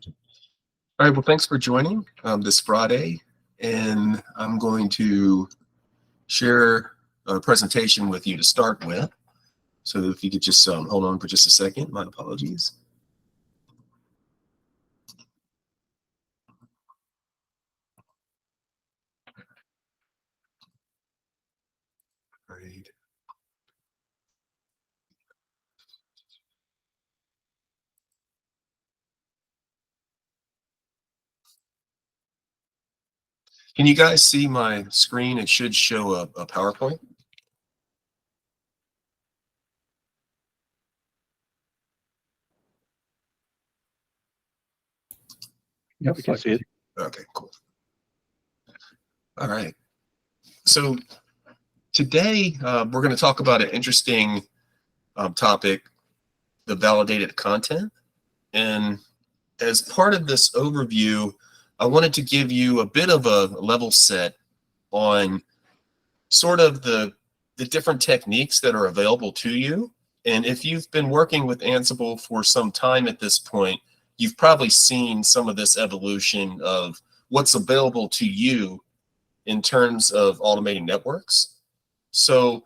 All right, well, thanks for joining this Friday, and I'm going to share a presentation with you to start with. So if you could just hold on for just a second, my apologies. Right. Can you guys see my screen? It should show a PowerPoint. Yep, we can see it. Okay, cool. All right. So today we're going to talk about an interesting topic, the validated content. And as part of this overview, I wanted to give you a bit of a level set on sort of the different techniques that are available to you. And if you've been working with Ansible for some time at this point, you've probably seen some of this evolution of what's available to you in terms of automating networks. So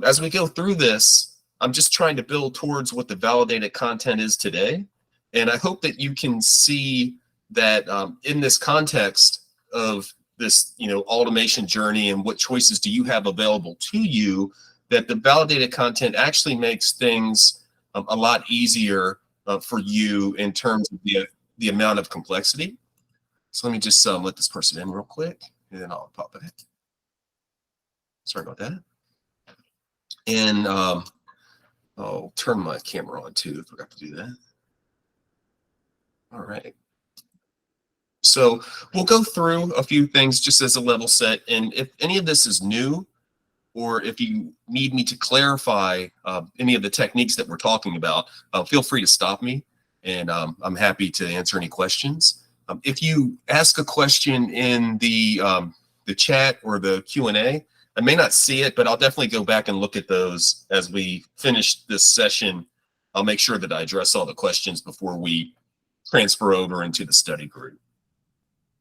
as we go through this, I'm just trying to build towards what the validated content is today. And I hope that you can see that in this context of this, automation journey and what choices do you have available to you, that the validated content actually makes things a lot easier for you in terms of the amount of complexity. So let me just let this person in real quick, and then I'll pop it in. Sorry about that. And I'll turn my camera on too. I forgot to do that. All right. So we'll go through a few things just as a level set. And if any of this is new, or if you need me to clarify any of the techniques that we're talking about, feel free to stop me, and I'm happy to answer any questions. If you ask a question in the chat or the Q&A, I may not see it, but I'll definitely go back and look at those as we finish this session. I'll make sure that I address all the questions before we transfer over into the study group.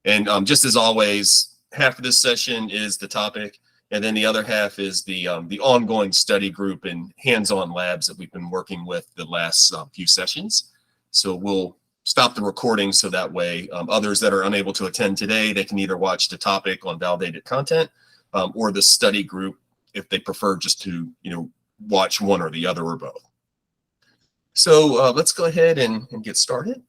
And just as always, half of this session is the topic, and then the other half is the ongoing study group and hands-on labs that we've been working with the last few sessions. So we'll stop the recording so that way others that are unable to attend today, they can either watch the topic on validated content or the study group if they prefer just to watch one or the other or both. So let's go ahead and get started.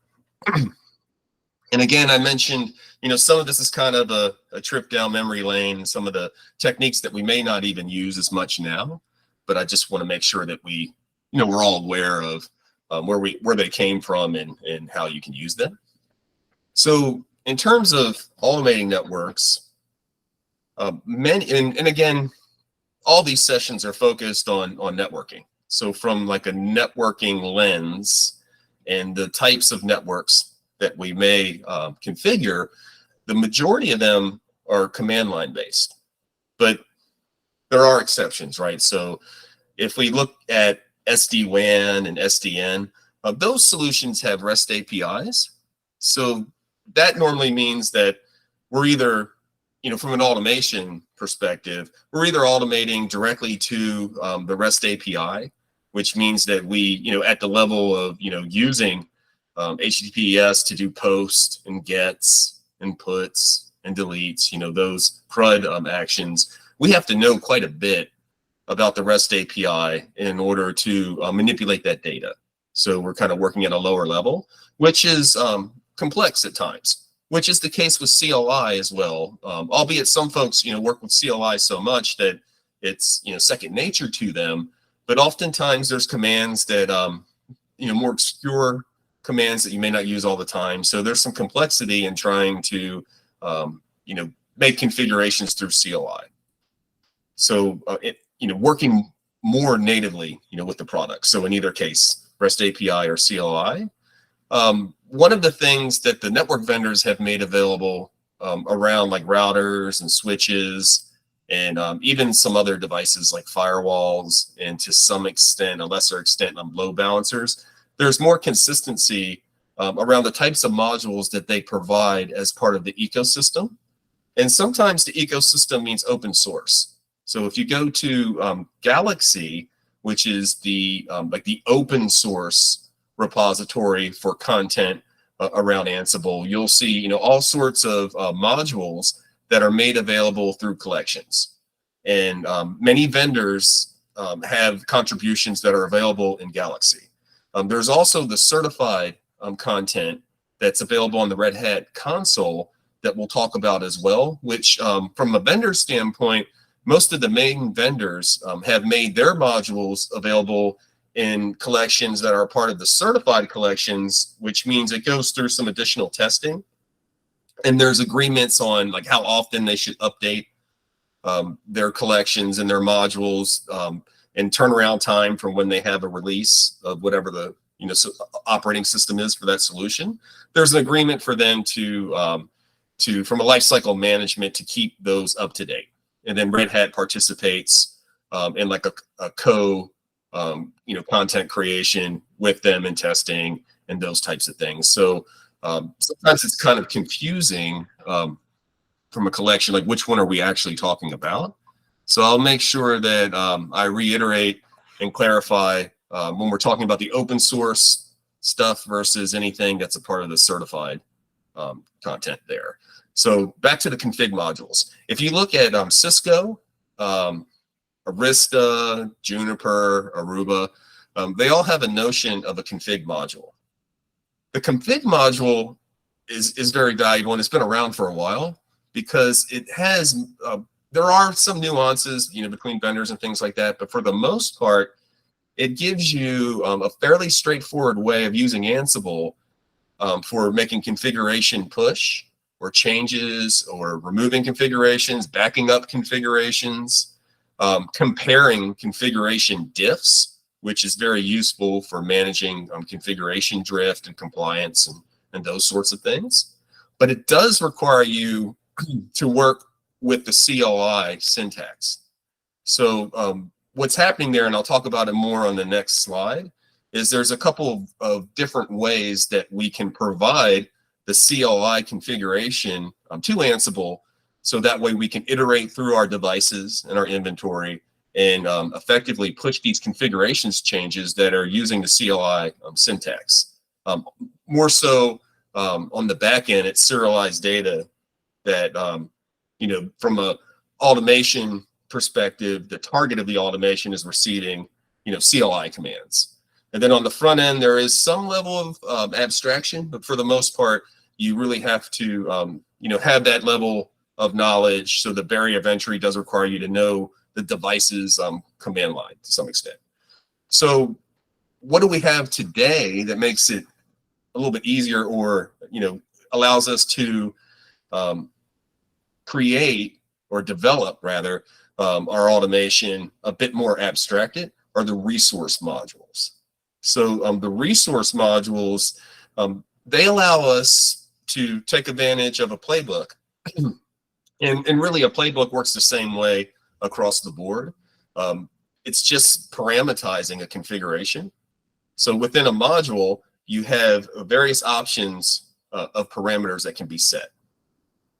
And again, I mentioned, some of this is kind of a trip down memory lane, some of the techniques that we may not even use as much now, but I just want to make sure that we, we're all aware of where they came from and how you can use them. So in terms of automating networks, and again, all these sessions are focused on networking. So from like a networking lens and the types of networks that we may configure, the majority of them are command line based, but there are exceptions, right? So if we look at SD-WAN and SDN, those solutions have REST APIs. So that normally means that we're either, from an automation perspective, we're either automating directly to the REST API, which means that we, at the level of, using HTTPS to do post and gets and puts and deletes, those CRUD actions, we have to know quite a bit about the REST API in order to manipulate that data. So we're kind of working at a lower level, which is complex at times, which is the case with CLI as well. Albeit some folks, work with CLI so much that it's, second nature to them. But oftentimes there's commands that, more obscure commands that you may not use all the time. So there's some complexity in trying to, make configurations through CLI. So, working more natively, with the product. So in either case, REST API or CLI. One of the things that the network vendors have made available around like routers and switches and even some other devices like firewalls and to some extent, a lesser extent, load balancers, there's more consistency around the types of modules that they provide as part of the ecosystem. And sometimes the ecosystem means open source. So if you go to Galaxy, which is the like the open source repository for content around Ansible, you'll see all sorts of modules that are made available through collections. And many vendors have contributions that are available in Galaxy. There's also the certified content that's available on the Red Hat console that we'll talk about as well, which from a vendor standpoint, most of the main vendors have made their modules available in collections that are part of the certified collections, which means it goes through some additional testing. And there's agreements on like how often they should update their collections and their modules and turnaround time from when they have a release of whatever the operating system is for that solution. There's an agreement for them to from a lifecycle management to keep those up to date. And then Red Hat participates in like a content creation with them and testing and those types of things. So sometimes it's kind of confusing from a collection, like which one are we actually talking about? So I'll make sure that I reiterate and clarify when we're talking about the open source stuff versus anything that's a part of the certified content there. So back to the config modules. If you look at Cisco, Arista, Juniper, Aruba, they all have a notion of a config module. The config module is very valuable, and it's been around for a while because it has, there are some nuances, between vendors and things like that, but for the most part, it gives you a fairly straightforward way of using Ansible for making configuration push or changes or removing configurations, backing up configurations, comparing configuration diffs, which is very useful for managing configuration drift and compliance and those sorts of things. But it does require you to work with the CLI syntax. So what's happening there, and I'll talk about it more on the next slide, is there's a couple of different ways that we can provide the CLI configuration to Ansible, so that way we can iterate through our devices and our inventory and effectively push these configurations changes that are using the CLI syntax. More so on the back end, it's serialized data that, from a automation perspective, the target of the automation is receiving, CLI commands. And then on the front end, there is some level of abstraction, but for the most part, you really have to, have that level of knowledge. So the barrier of entry does require you to know the device's command line to some extent. So what do we have today that makes it a little bit easier, or allows us to create or develop rather our automation a bit more abstracted, are the resource modules. So the resource modules, they allow us to take advantage of a playbook. And really a playbook works the same way across the board. It's just parameterizing a configuration. So within a module, you have various options of parameters that can be set.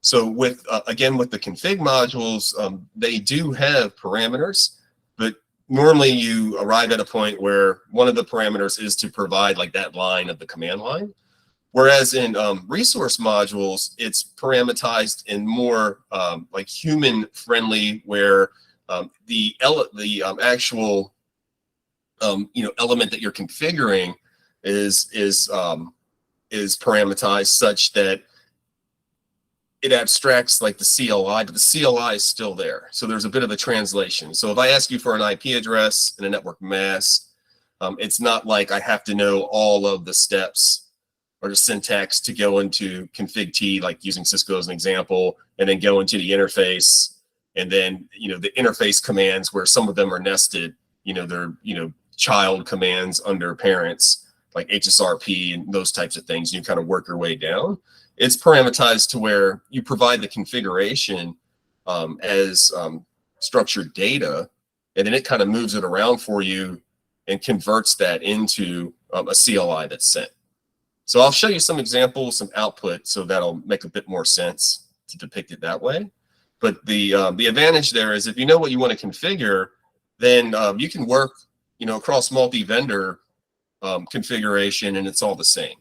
So with, again, with the config modules, they do have parameters, but normally you arrive at a point where one of the parameters is to provide like that line of the command line. Whereas in resource modules, it's parameterized in more like human friendly, where the actual element that you're configuring is parameterized such that it abstracts like the CLI, but the CLI is still there. So there's a bit of a translation. So if I ask you for an IP address and a network mask, it's not like I have to know all of the steps or the syntax to go into config T, like using Cisco as an example, and then go into the interface, and then the interface commands, where some of them are nested, they're child commands under parents, like HSRP and those types of things. You kind of work your way down. It's parameterized to where you provide the configuration as structured data, and then it kind of moves it around for you and converts that into a CLI that's sent. So I'll show you some examples, some output, so that'll make a bit more sense to depict it that way. But the advantage there is if you know what you want to configure, then you can work, across multi-vendor configuration, and it's all the same.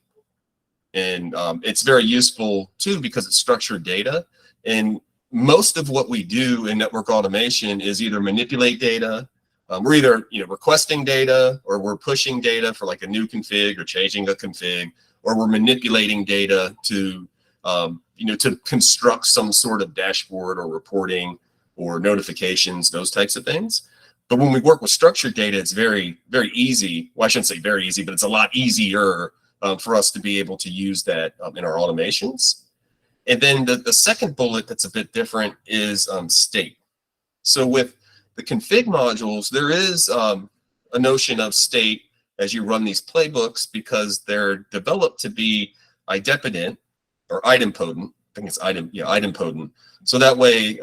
And it's very useful too because it's structured data. And most of what we do in network automation is either manipulate data. We're either requesting data, or we're pushing data for like a new config or changing a config, or we're manipulating data to to construct some sort of dashboard or reporting or notifications, those types of things. But when we work with structured data, it's very, very easy. Well, I shouldn't say very easy, but it's a lot easier for us to be able to use that in our automations. And then the second bullet that's a bit different is state. So with the config modules, there is a notion of state as you run these playbooks because they're developed to be idempotent or idempotent. I think it's idempotent. So that way,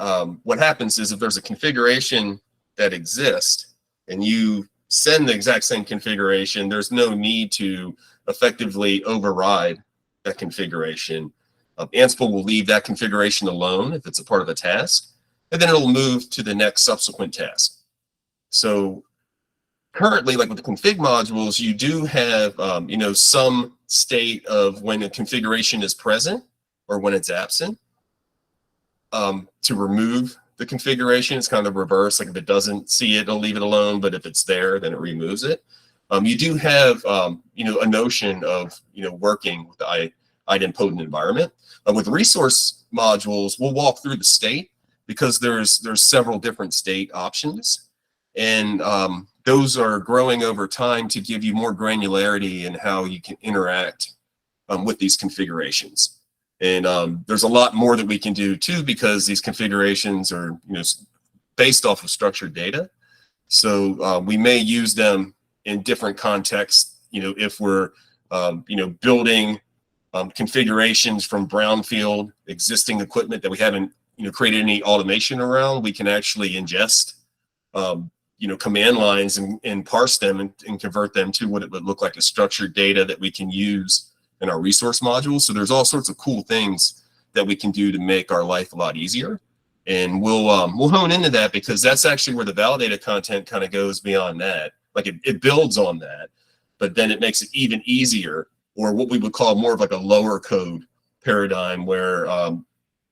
what happens is if there's a configuration that exists and you send the exact same configuration, there's no need to effectively override that configuration. Ansible will leave that configuration alone if it's a part of a task, and then it'll move to the next subsequent task. So currently, like with the config modules, you do have some state of when a configuration is present or when it's absent. To remove the configuration, it's kind of the reverse. Like if it doesn't see it, it'll leave it alone, but if it's there, then it removes it. You do have a notion of working with the idempotent environment. With resource modules, we'll walk through the state because there's several different state options, and those are growing over time to give you more granularity in how you can interact with these configurations. And there's a lot more that we can do too because these configurations are based off of structured data. So we may use them in different contexts. If we're building configurations from brownfield existing equipment that we haven't created any automation around, we can actually ingest command lines and parse them and convert them to what it would look like as structured data that we can use in our resource modules. So there's all sorts of cool things that we can do to make our life a lot easier. And we'll hone into that because that's actually where the validated content kind of goes beyond that. Like it builds on that, but then it makes it even easier, or what we would call more of like a lower code paradigm where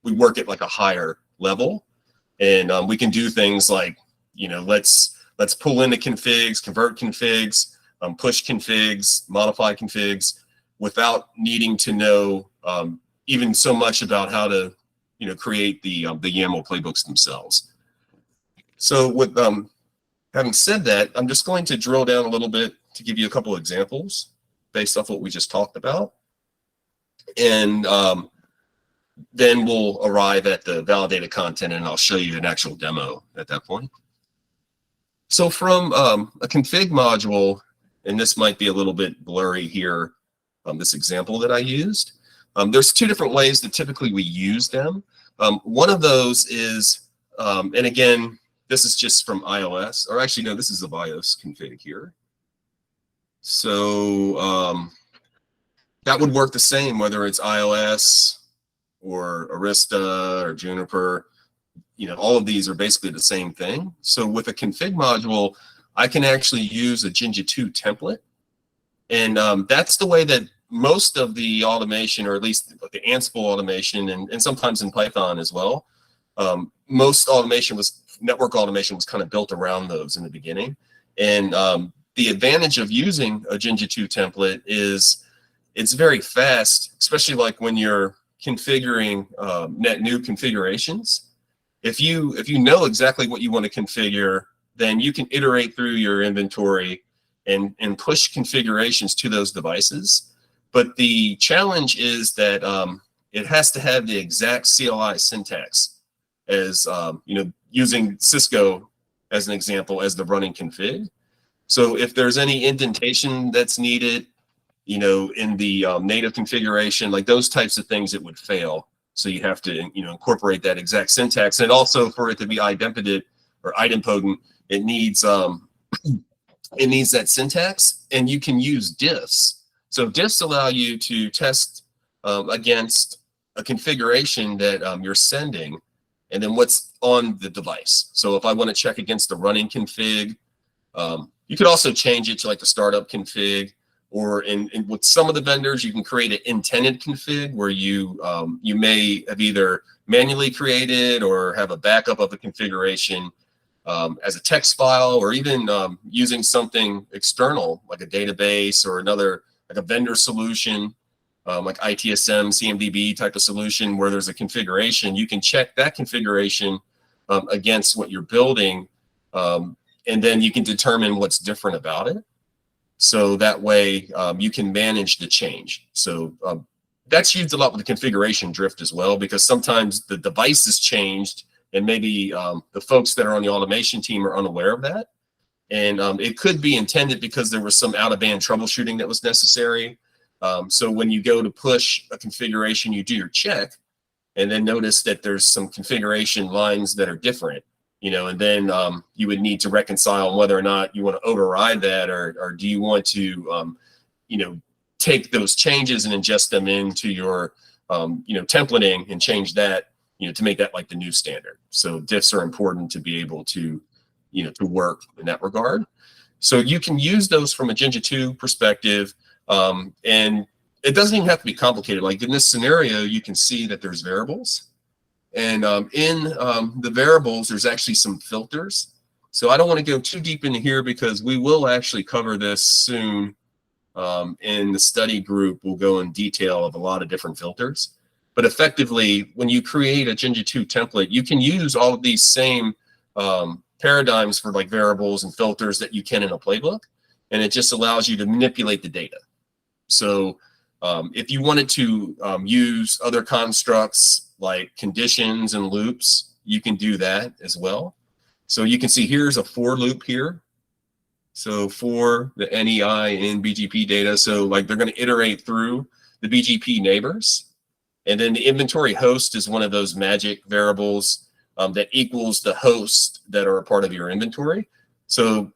we work at like a higher level, and we can do things like, let's pull into configs, convert configs, push configs, modify configs, without needing to know even so much about how to create the YAML playbooks themselves. So with having said that, I'm just going to drill down a little bit to give you a couple examples based off what we just talked about, and then we'll arrive at the validated content, and I'll show you an actual demo at that point. So from a config module, and this might be a little bit blurry here, this example that I used, there's two different ways that typically we use them. One of those is, and again, this is just from iOS, or actually, no, this is the BIOS config here. So that would work the same, whether it's iOS or Arista or Juniper. All of these are basically the same thing. So with a config module, I can actually use a Jinja 2 template. And that's the way that most of the automation, or at least the Ansible automation, and sometimes in Python as well, most network automation was kind of built around those in the beginning. And the advantage of using a Jinja 2 template is it's very fast, especially like when you're configuring net new configurations. If you know exactly what you want to configure, then you can iterate through your inventory and push configurations to those devices. But the challenge is that it has to have the exact CLI syntax as using Cisco as an example as the running config. So if there's any indentation that's needed, in the native configuration, like those types of things, it would fail. So you have to incorporate that exact syntax, and also for it to be idempotent or idempotent, it needs that syntax, and you can use diffs. So diffs allow you to test against a configuration that you're sending, and then what's on the device. So if I want to check against the running config, you could also change it to like the startup config, or in with some of the vendors, you can create an intended config where you you may have either manually created or have a backup of the configuration as a text file, or even using something external like a database or another, like a vendor solution, like ITSM, CMDB type of solution where there's a configuration. You can check that configuration against what you're building, and then you can determine what's different about it. So that way you can manage the change. So that's used a lot with the configuration drift as well, because sometimes the device is changed and maybe the folks that are on the automation team are unaware of that. And it could be intended because there was some out-of-band troubleshooting that was necessary. So when you go to push a configuration, you do your check and then notice that there's some configuration lines that are different, you know, and then you would need to reconcile whether or not you want to override that, or do you want to, you know, take those changes and ingest them into your, you know, templating and change that, you know, to make that like the new standard. So diffs are important to be able to, you know, to work in that regard. So you can use those from a Jinja 2 perspective, and it doesn't even have to be complicated. Like in this scenario, you can see that there's variables. And in the variables, there's actually some filters. So I don't want to go too deep into here because we will actually cover this soon. In the study group, we'll go in detail of a lot of different filters. But effectively, when you create a Jinja 2 template, you can use all of these same paradigms for like variables and filters that you can in a playbook. And it just allows you to manipulate the data. So if you wanted to use other constructs like conditions and loops, you can do that as well. So you can see here's a for loop here. So for the NEI in BGP data, so like they're going to iterate through the BGP neighbors. And then the inventory host is one of those magic variables that equals the hosts that are a part of your inventory. So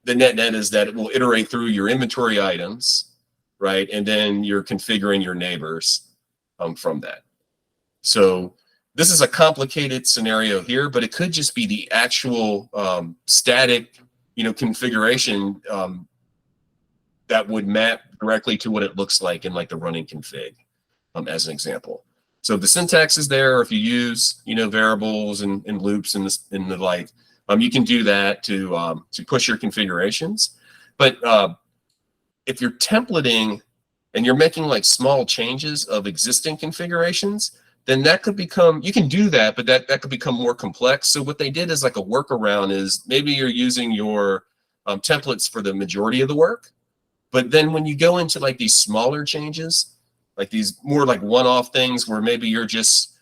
the net is that it will iterate through your inventory items, right? And then you're configuring your neighbors from that. So this is a complicated scenario here, but it could just be the actual static, you know, configuration that would map directly to what it looks like in like the running config, as an example. So the syntax is there. If you use, you know, variables and loops and the like, you can do that to push your configurations. But if you're templating and you're making like small changes of existing configurations, then that could become, you can do that, but that could become more complex. So what they did is like a workaround is maybe you're using your templates for the majority of the work, but then when you go into like these smaller changes, like these more like one-off things where maybe you're just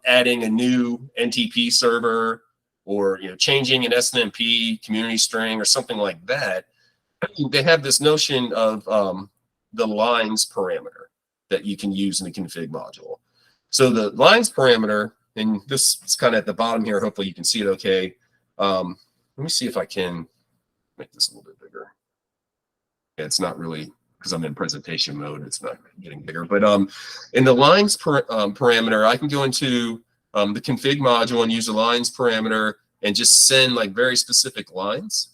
adding a new NTP server, or, you know, changing an SNMP community string or something like that, they have this notion of the lines parameter that you can use in the config module. So the lines parameter, and this is kind of at the bottom here, hopefully you can see it okay. Let me see if I can make this a little bit bigger. Yeah, it's not really, because I'm in presentation mode, it's not getting bigger. But in the lines parameter, I can go into the config module and use the lines parameter and just send like very specific lines.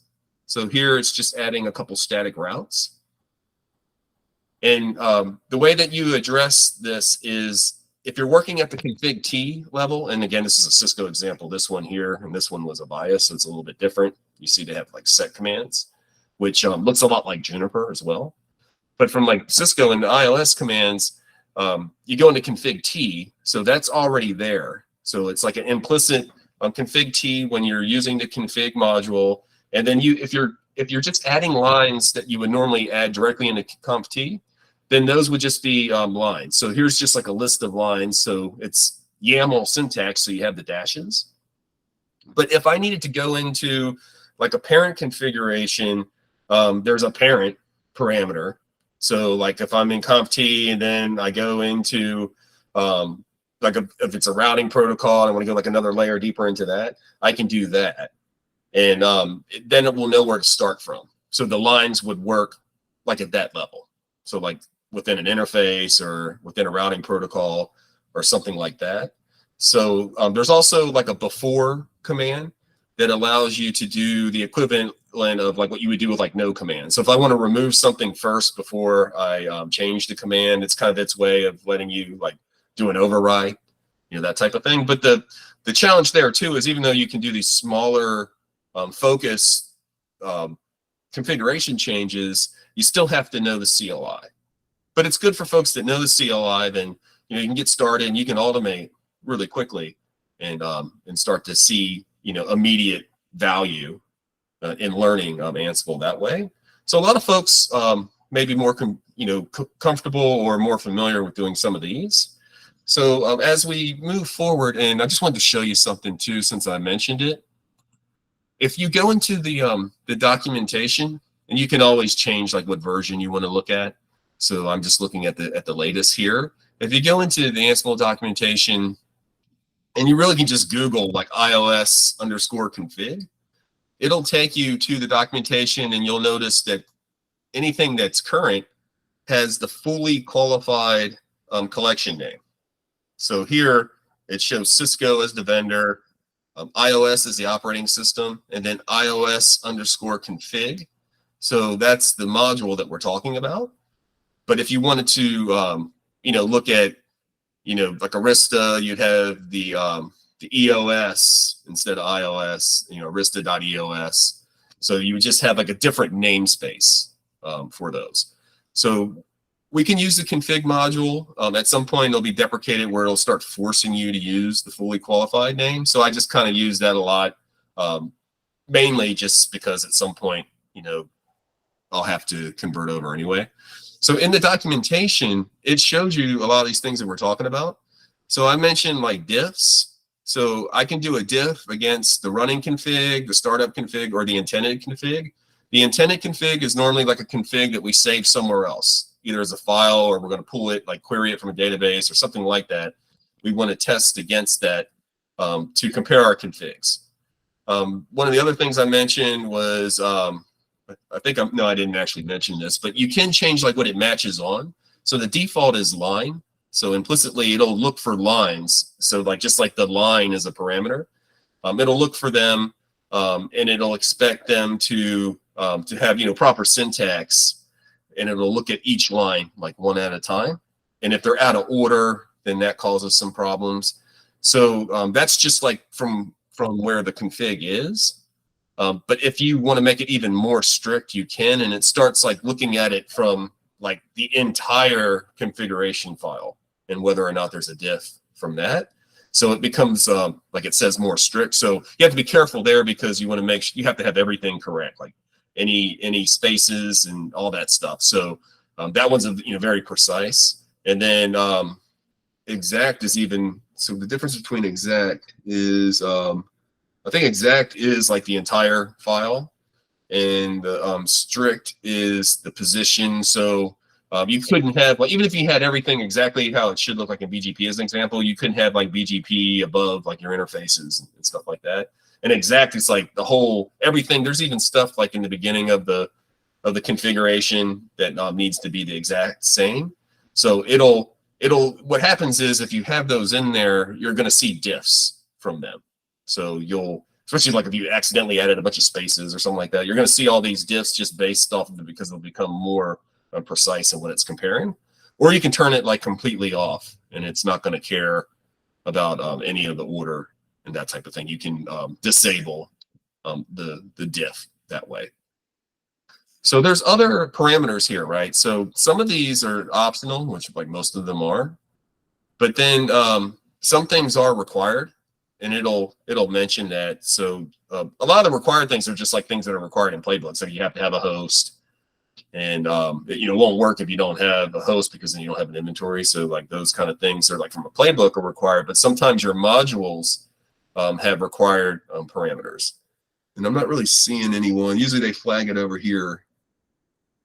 So here it's just adding a couple static routes. And the way that you address this is if you're working at the config T level, and again, this is a Cisco example, this one here, and this one was a bias, so it's a little bit different. You see they have like set commands, which looks a lot like Juniper as well. But from like Cisco and the ILS commands, you go into config T, so that's already there. So it's like an implicit config T when you're using the config module. And then if you're just adding lines that you would normally add directly into conf T, then those would just be lines. So here's just like a list of lines. So it's YAML syntax, so you have the dashes. But if I needed to go into like a parent configuration, there's a parent parameter. So like if I'm in conf T and then I go into if it's a routing protocol, I want to go like another layer deeper into that, I can do that. And then it will know where to start from. So the lines would work like at that level. So like within an interface or within a routing protocol or something like that. So there's also like a before command that allows you to do the equivalent of like what you would do with like no command. So if I want to remove something first before I change the command, it's kind of its way of letting you like do an override, that type of thing. But the challenge there too is even though you can do these smaller focus configuration changes, you still have to know the CLI. But it's good for folks that know the CLI. Then you can get started and you can automate really quickly and start to see immediate value in learning Ansible that way. So a lot of folks may be more comfortable or more familiar with doing some of these. So as we move forward, and I just wanted to show you something too, since I mentioned it. If you go into the documentation, and you can always change like what version you want to look at. So I'm just looking at the latest here. If you go into the Ansible documentation, and you really can just Google like iOS_config, it'll take you to the documentation, and you'll notice that anything that's current has the fully qualified collection name. So here it shows Cisco as the vendor, iOS is the operating system, and then iOS_config. So that's the module that we're talking about. But if you wanted to, look at, like Arista, you'd have the EOS instead of iOS, Arista.eos. So you would just have like a different namespace for those. So we can use the config module. At some point, it'll be deprecated where it'll start forcing you to use the fully qualified name. So I just kind of use that a lot, mainly just because at some point, I'll have to convert over anyway. So in the documentation, it shows you a lot of these things that we're talking about. So I mentioned like diffs. So I can do a diff against the running config, the startup config, or the intended config. The intended config is normally like a config that we save somewhere else, either as a file or we're going to pull it, like query it from a database or something like that. We want to test against that to compare our configs. One of the other things I mentioned was, I didn't actually mention this, but you can change like what it matches on. So the default is line. So implicitly, it'll look for lines. So like just like the line is a parameter, it'll look for them, and it'll expect them to have proper syntax, and it'll look at each line like one at a time. And if they're out of order, then that causes some problems. So that's just like from where the config is. But if you want to make it even more strict, you can, and it starts like looking at it from like the entire configuration file and whether or not there's a diff from that. So it becomes like it says more strict. So you have to be careful there because you want to make sure you have to have everything correct, like any spaces and all that stuff. So that one's very precise. And then exact is even, so the difference between exact is I think exact is like the entire file, and the strict is the position. So you couldn't have, like, even if you had everything exactly how it should look like in BGP as an example, you couldn't have like BGP above like your interfaces and stuff like that. And exact is like the whole everything. There's even stuff like in the beginning of the configuration that needs to be the exact same. So what happens is if you have those in there, you're going to see diffs from them. So you'll, especially like if you accidentally added a bunch of spaces or something like that, you're going to see all these diffs just based off of it because they'll become more precise in what it's comparing. Or you can turn it like completely off, and it's not going to care about any of the order and that type of thing. You can disable the diff that way. So there's other parameters here, right? So some of these are optional, which like most of them are, but then some things are required. And it'll mention that. So a lot of the required things are just like things that are required in Playbook. So you have to have a host, and it won't work if you don't have a host because then you don't have an inventory. So like those kind of things are like from a Playbook are required. But sometimes your modules have required parameters, and I'm not really seeing anyone. Usually they flag it over here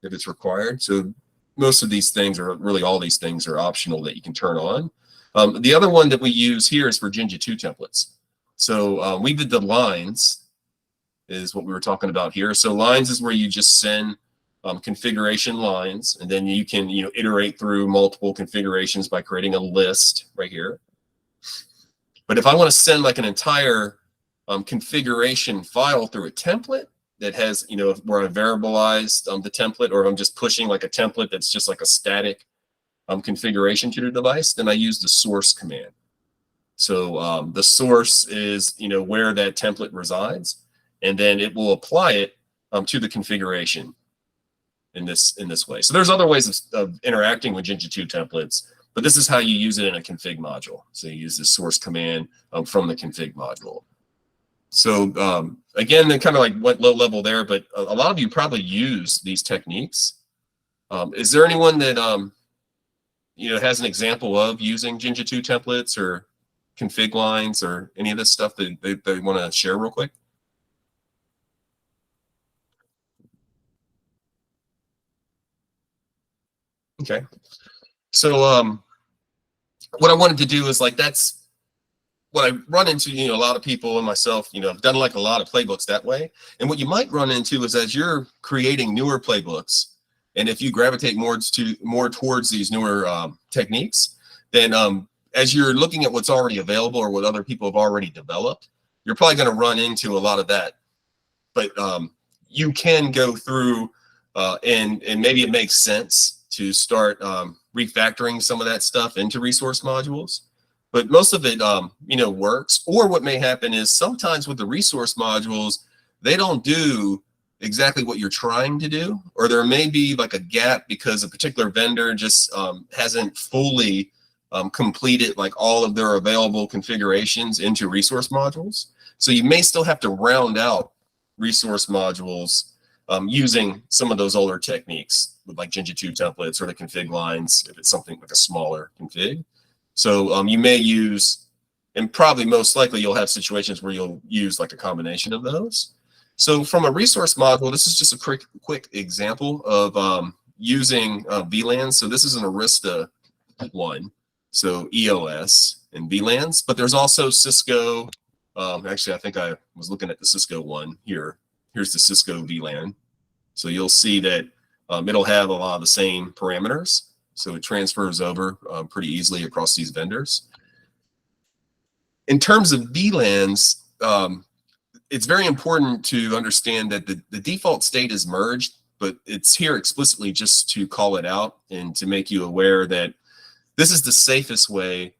if it's required. So most of these things are really all these things are optional that you can turn on. The other one that we use here is for Jinja 2 templates. So we did the lines is what we were talking about here. So lines is where you just send configuration lines, and then you can iterate through multiple configurations by creating a list right here. But if I want to send like an entire configuration file through a template that has, where I variabilized the template, or if I'm just pushing like a template that's just like a static configuration to the device, then I use the source command. So the source is, where that template resides, and then it will apply it to the configuration in this way. So there's other ways of interacting with Jinja 2 templates, but this is how you use it in a config module. So you use the source command from the config module. So again, they kind of like went low level there, but a lot of you probably use these techniques. Is there anyone that has an example of using Jinja 2 templates or config lines or any of this stuff that they want to share real quick? Okay. So what I wanted to do is that's what I run into, a lot of people and myself, I've done like a lot of playbooks that way. And what you might run into is as you're creating newer playbooks, and if you gravitate more towards these newer techniques, then as you're looking at what's already available or what other people have already developed, you're probably going to run into a lot of that. But you can go through and maybe it makes sense to start refactoring some of that stuff into resource modules. But most of it, works. Or what may happen is sometimes with the resource modules, they don't do exactly what you're trying to do, or there may be like a gap because a particular vendor just hasn't fully completed like all of their available configurations into resource modules. So you may still have to round out resource modules using some of those older techniques with like Jinja 2 templates or the config lines if it's something like a smaller config. So you may use, and probably most likely you'll have situations where you'll use like a combination of those. So from a resource module, this is just a quick example of using VLANs. So this is an Arista one, so EOS and VLANs, but there's also Cisco. Actually, I think I was looking at the Cisco one here. Here's the Cisco VLAN. So you'll see that it'll have a lot of the same parameters. So it transfers over pretty easily across these vendors. In terms of VLANs, it's very important to understand that the default state is merged, but it's here explicitly just to call it out and to make you aware that this is the safest way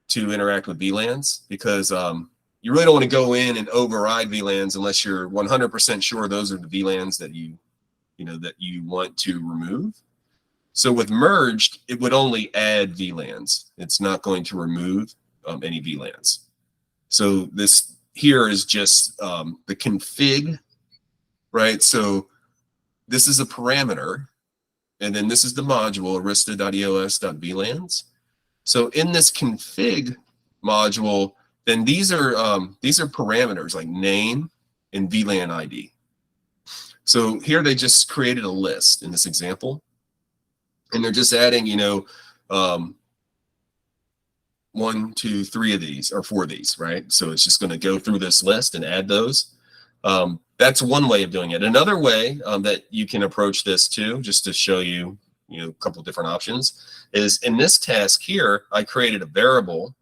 to interact with VLANs, because you really don't want to go in and override VLANs unless you're 100% sure those are the VLANs that you want to remove. So with merged, it would only add VLANs. It's not going to remove any VLANs. So this here is just the config, right? So this is a parameter, and then this is the module, arista.eos.vlans. So in this config module, then these are parameters like name and VLAN ID. So here they just created a list in this example, and they're just adding, 1, 2, 3 of these or 4 of these, right? So it's just going to go through this list and add those. That's one way of doing it. Another way that you can approach this too, just to show you, a couple different options, is in this task here, I created a variable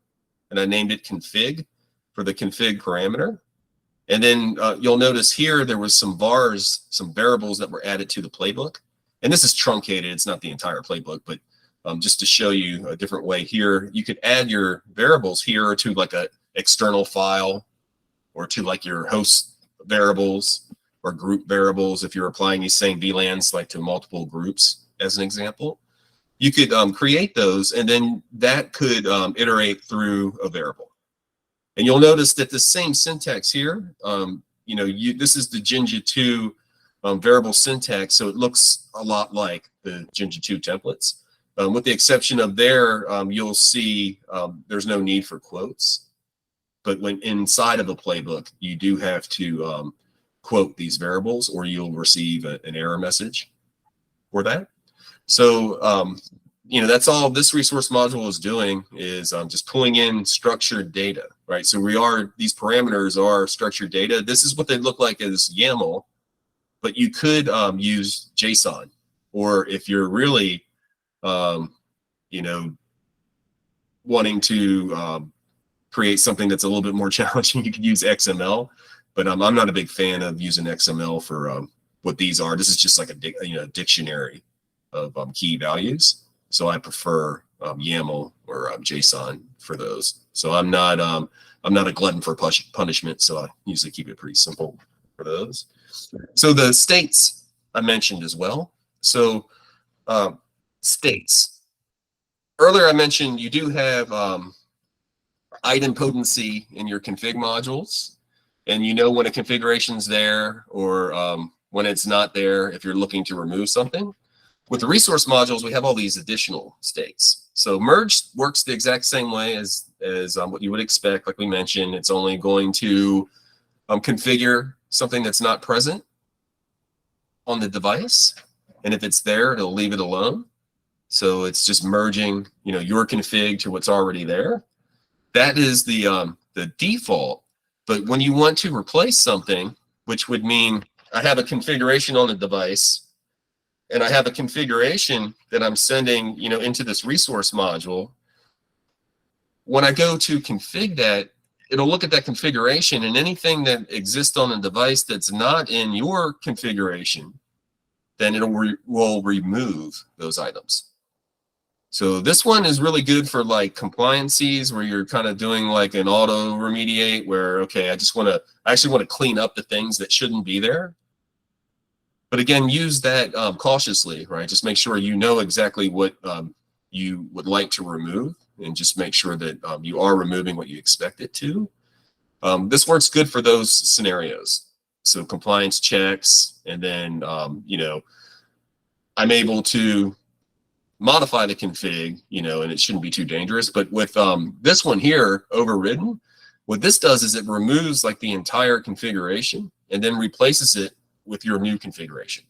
and I named it config for the config parameter. And then you'll notice here there was some vars, some variables that were added to the playbook. And this is truncated, it's not the entire playbook, but just to show you a different way here, you could add your variables here to like a external file or to like your host variables or group variables. If you're applying these same VLANs like to multiple groups as an example, you could create those, and then that could iterate through a variable. And you'll notice that the same syntax here, this is the Jinja 2 variable syntax, so it looks a lot like the Jinja 2 templates. With the exception of there, you'll see there's no need for quotes. But when inside of a playbook, you do have to quote these variables, or you'll receive an error message for that. So, that's all this resource module is doing, is just pulling in structured data, right? So these parameters are structured data. This is what they look like as YAML. but you could use JSON, or if you're really, you know, wanting to create something that's a little bit more challenging, you could use XML. But I'm not a big fan of using XML for what these are. This is just like a dictionary of key values. So I prefer YAML or JSON for those. So I'm not a glutton for punishment. So I usually keep it pretty simple for those. So the states I mentioned as well. So states. Earlier I mentioned you do have idempotency in your config modules, and you know when a configuration's there or when it's not there if you're looking to remove something. With the resource modules, we have all these additional states. So merge works the exact same way as what you would expect. Like we mentioned, it's only going to configure something that's not present on the device, and if it's there, it'll leave it alone. So it's just merging, your config to what's already there. That is the default. But when you want to replace something, which would mean I have a configuration on the device, and I have a configuration that I'm sending, into this resource module. When I go to config that, it'll look at that configuration, and anything that exists on the device that's not in your configuration, then will remove those items. So this one is really good for like compliances where you're kind of doing like an auto remediate where, okay, I actually want to clean up the things that shouldn't be there. But again, use that cautiously, right? Just make sure you know exactly what you would like to remove, and just make sure that you are removing what you expect it to. This works good for those scenarios. So compliance checks, and then, I'm able to modify the config, and it shouldn't be too dangerous. But with this one here, overridden, what this does is it removes like the entire configuration and then replaces it with your new configuration.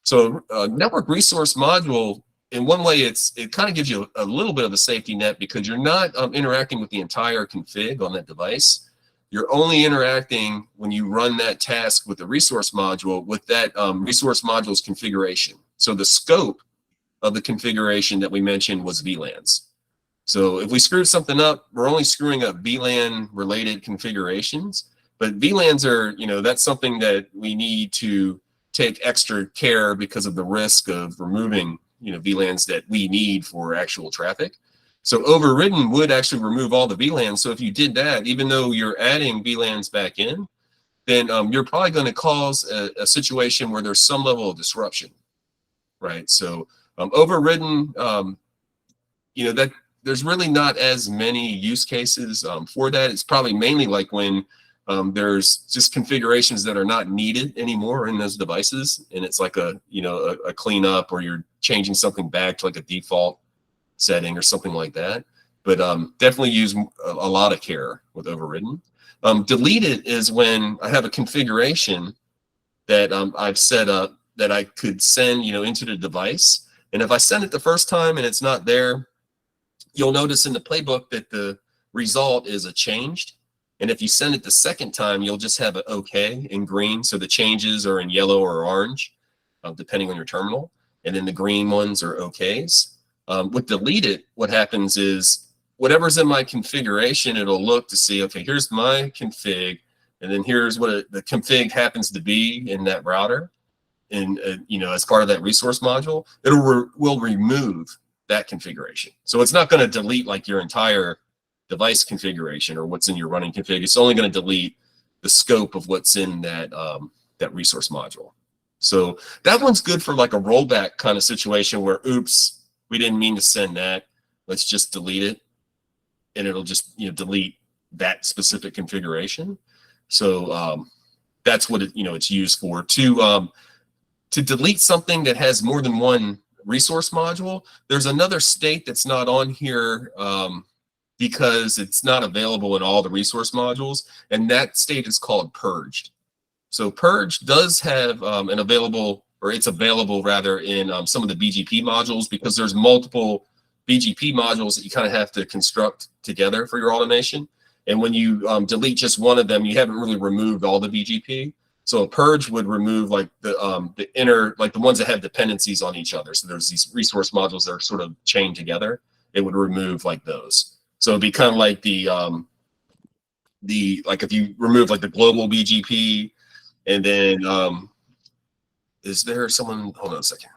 So network resource module, in one way, it kind of gives you a little bit of a safety net because you're not interacting with the entire config on that device. You're only interacting when you run that task with the resource module with that resource module's configuration. So the scope of the configuration that we mentioned was VLANs. So if we screwed something up, we're only screwing up VLAN related configurations. But VLANs are, that's something that we need to take extra care because of the risk of removing, VLANs that we need for actual traffic. So overridden would actually remove all the VLANs. So if you did that, even though you're adding VLANs back in, then you're probably going to cause a situation where there's some level of disruption, right? So overridden, that there's really not as many use cases for that. It's probably mainly like when there's just configurations that are not needed anymore in those devices, and it's like a cleanup, or you're changing something back to like a default setting or something like that. But definitely use a lot of care with overridden. Deleted is when I have a configuration that I've set up that I could send into the device, and if I send it the first time and it's not there, you'll notice in the playbook that the result is a changed. And if you send it the second time, you'll just have an OK in green. So the changes are in yellow or orange, depending on your terminal. And then the green ones are OKs. With deleted, what happens is whatever's in my configuration, it'll look to see, okay, here's my config, and then here's what the config happens to be in that router. And as part of that resource module, will remove that configuration. So it's not going to delete like your entire device configuration or what's in your running config. It's only going to delete the scope of what's in that that resource module. So that one's good for like a rollback kind of situation where, oops, we didn't mean to send that. Let's just delete it, and it'll just delete that specific configuration. So that's what it's used for. To delete something that has more than one resource module, there's another state that's not on here because it's not available in all the resource modules, and that state is called purged. So purged does have it's available rather in some of the BGP modules, because there's multiple BGP modules that you kind of have to construct together for your automation. And when you delete just one of them, you haven't really removed all the BGP. So a purge would remove like the inner, like the ones that have dependencies on each other. So there's these resource modules that are sort of chained together. It would remove like those. So it'd be kind of like like if you remove like the global BGP, and then is there someone? Hold on a second.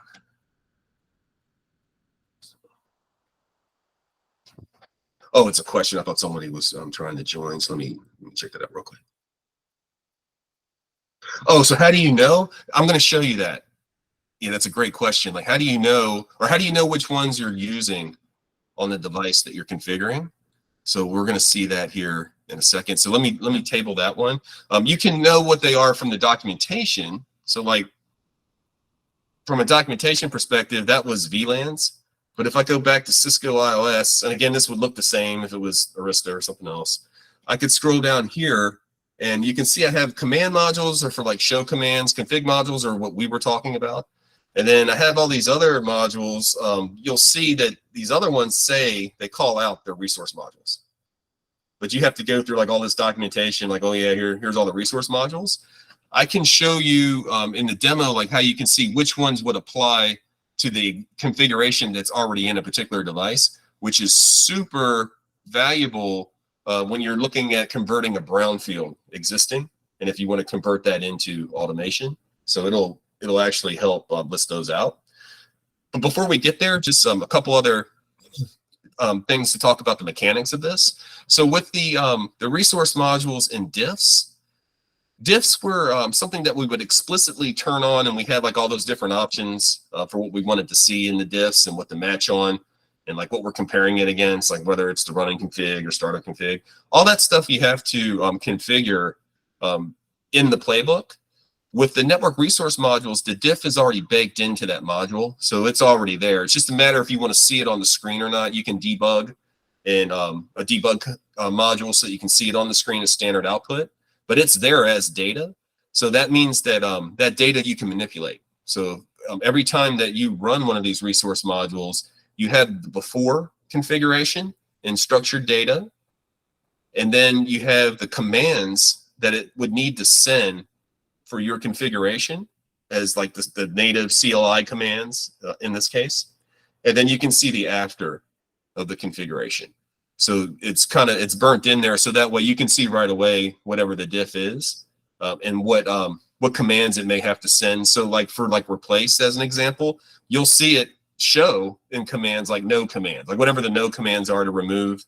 Oh, it's a question. I thought somebody was trying to join. So let me check that out real quick. Oh, so how do you know? I'm going to show you that. Yeah, that's a great question. Like, how do you know, or how do you know which ones you're using on the device that you're configuring? So we're going to see that here in a second. So let me table that one. You can know what they are from the documentation. So like from a documentation perspective, that was VLANs. But if I go back to Cisco IOS, and again, this would look the same if it was Arista or something else, I could scroll down here and you can see I have command modules are for like show commands, config modules are what we were talking about. And then I have all these other modules. You'll see that these other ones say they call out their resource modules. But you have to go through like all this documentation, like, oh yeah, here's all the resource modules. I can show you in the demo like how you can see which ones would apply to the configuration that's already in a particular device, which is super valuable when you're looking at converting a brownfield existing, and if you want to convert that into automation. So it'll actually help list those out. But before we get there, just a couple other things to talk about the mechanics of this. So with the resource modules and diffs were something that we would explicitly turn on, and we had like all those different options for what we wanted to see in the diffs and what to match on, and like what we're comparing it against, like whether it's the running config or startup config. All that stuff you have to configure in the playbook. With the network resource modules, the diff is already baked into that module, so it's already there. It's just a matter if you want to see it on the screen or not. You can debug in a debug module so you can see it on the screen as standard output, but it's there as data. So that means that that data you can manipulate. So every time that you run one of these resource modules, you have the before configuration and structured data, and then you have the commands that it would need to send for your configuration as like the native CLI commands in this case. And then you can see the after of the configuration. So it's burnt in there, so that way you can see right away whatever the diff is and what commands it may have to send. So like for like replace as an example, you'll see it show in commands like no commands, like whatever the no commands are to remove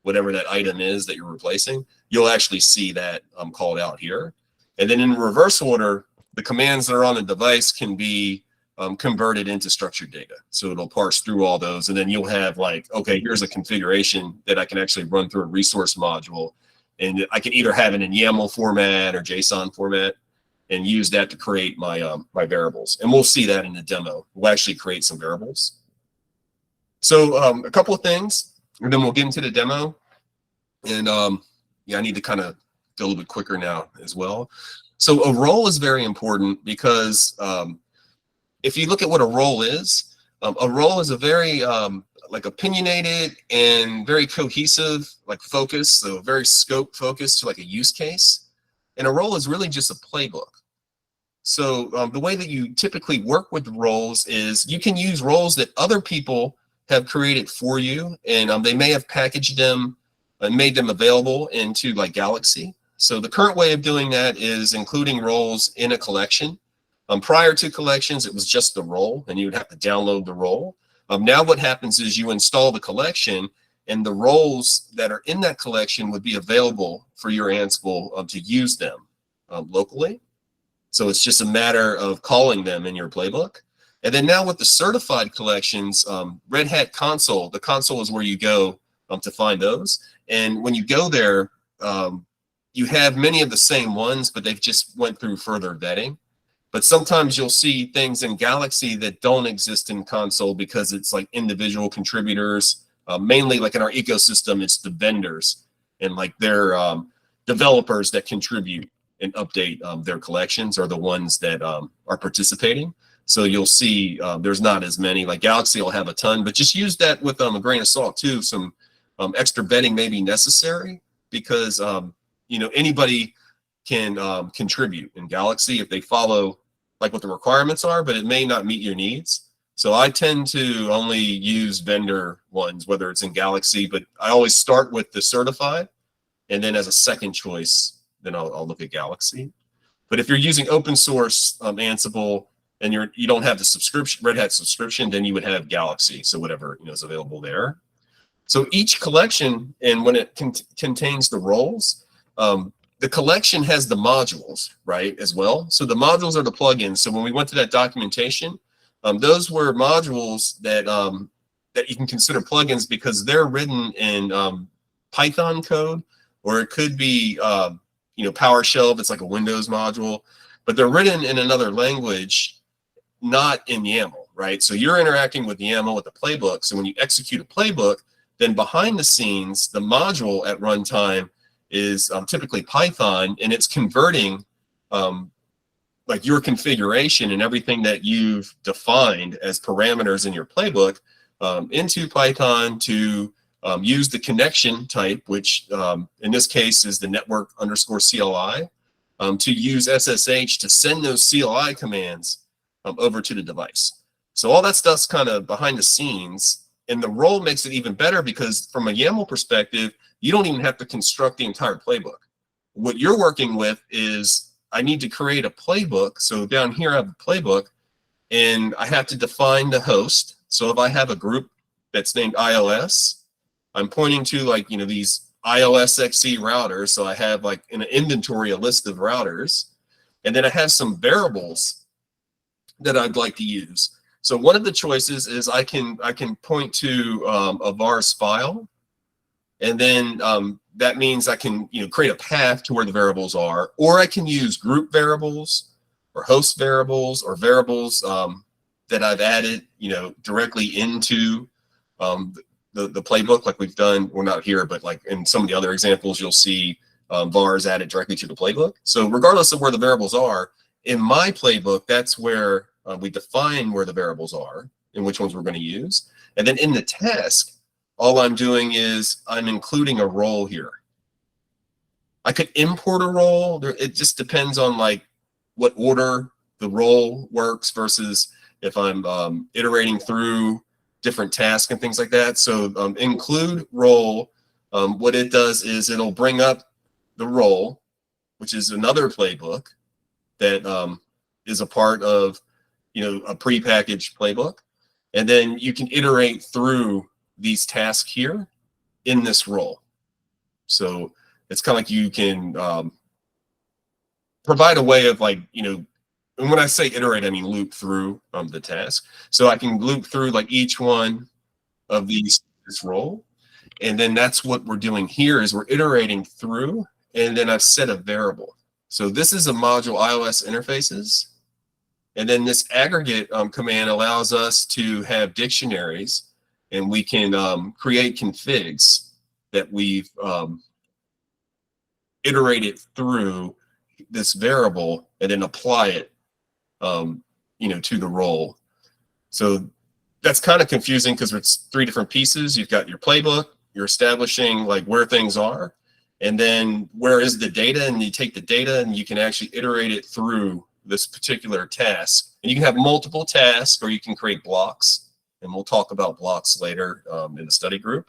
whatever that item is that you're replacing, you'll actually see that called out here. And then in reverse order, the commands that are on the device can be converted into structured data. So it'll parse through all those, and then you'll have like, okay, here's a configuration that I can actually run through a resource module, and I can either have it in YAML format or JSON format and use that to create my my variables. And we'll see that in the demo. We'll actually create some variables. So a couple of things, and then we'll get into the demo. And yeah, I need to kind of go a little bit quicker now as well. So a role is very important because if you look at what a role is a very like opinionated and very cohesive, like focus, so very scope focused to like a use case. And a role is really just a playbook. So the way that you typically work with roles is you can use roles that other people have created for you, and they may have packaged them and made them available into like Galaxy. So the current way of doing that is including roles in a collection. Prior to collections, it was just the role, and you would have to download the role. Now what happens is you install the collection, and the roles that are in that collection would be available for your Ansible to use them locally. So it's just a matter of calling them in your playbook. And then now with the certified collections, Red Hat Console, the console is where you go to find those. And when you go there, you have many of the same ones, but they've just went through further vetting. But sometimes you'll see things in Galaxy that don't exist in console because it's like individual contributors. Mainly like in our ecosystem, it's the vendors and like their developers that contribute and update their collections are the ones that are participating. So you'll see there's not as many. Like Galaxy will have a ton, but just use that with a grain of salt too. Some extra vetting may be necessary because you know, anybody can contribute in Galaxy if they follow like what the requirements are, but it may not meet your needs. So I tend to only use vendor ones, whether it's in Galaxy, but I always start with the certified, and then as a second choice, then I'll look at Galaxy. But if you're using open source Ansible and you don't have the subscription, Red Hat subscription, then you would have Galaxy. So whatever is available there. So each collection, and when it contains the roles, the collection has the modules, right, as well. So the modules are the plugins. So when we went to that documentation, those were modules that that you can consider plugins because they're written in Python code, or it could be PowerShell if it's like a Windows module, but they're written in another language, not in YAML, right? So you're interacting with YAML with the playbook. So when you execute a playbook, then behind the scenes, the module at runtime is typically Python, and it's converting like your configuration and everything that you've defined as parameters in your playbook into Python to use the connection type, which in this case is the network underscore CLI, to use SSH to send those CLI commands over to the device. So all that stuff's kind of behind the scenes. And the role makes it even better because from a YAML perspective, you don't even have to construct the entire playbook. What you're working with is I need to create a playbook. So down here I have a playbook and I have to define the host. So if I have a group that's named iOS, I'm pointing to these iOS XE routers. So I have like in an inventory, a list of routers, and then I have some variables that I'd like to use. So one of the choices is I can point to a vars file, and then that means I can create a path to where the variables are, or I can use group variables or host variables or variables that I've added directly into the playbook, like we've done. We're not here, but like in some of the other examples, you'll see vars added directly to the playbook. So regardless of where the variables are in my playbook, that's where we define where the variables are and which ones we're going to use. And then in the task, all I'm doing is I'm including a role here. I could import a role. It just depends on like what order the role works versus if I'm iterating through different tasks and things like that. So include role, what it does is it'll bring up the role, which is another playbook that is a part of a prepackaged playbook, and then you can iterate through these tasks here in this role. So it's kind of like you can provide a way of and when I say iterate, I mean loop through the task. So I can loop through like each one of this role, and then that's what we're doing here is we're iterating through, and then I've set a variable. So this is a module iOS interfaces. And then this aggregate command allows us to have dictionaries, and we can create configs that we've iterated through this variable and then apply it, to the role. So that's kind of confusing because it's three different pieces. You've got your playbook, you're establishing like where things are, and then where is the data, and you take the data and you can actually iterate it through this particular task. And you can have multiple tasks, or you can create blocks, and we'll talk about blocks later in the study group.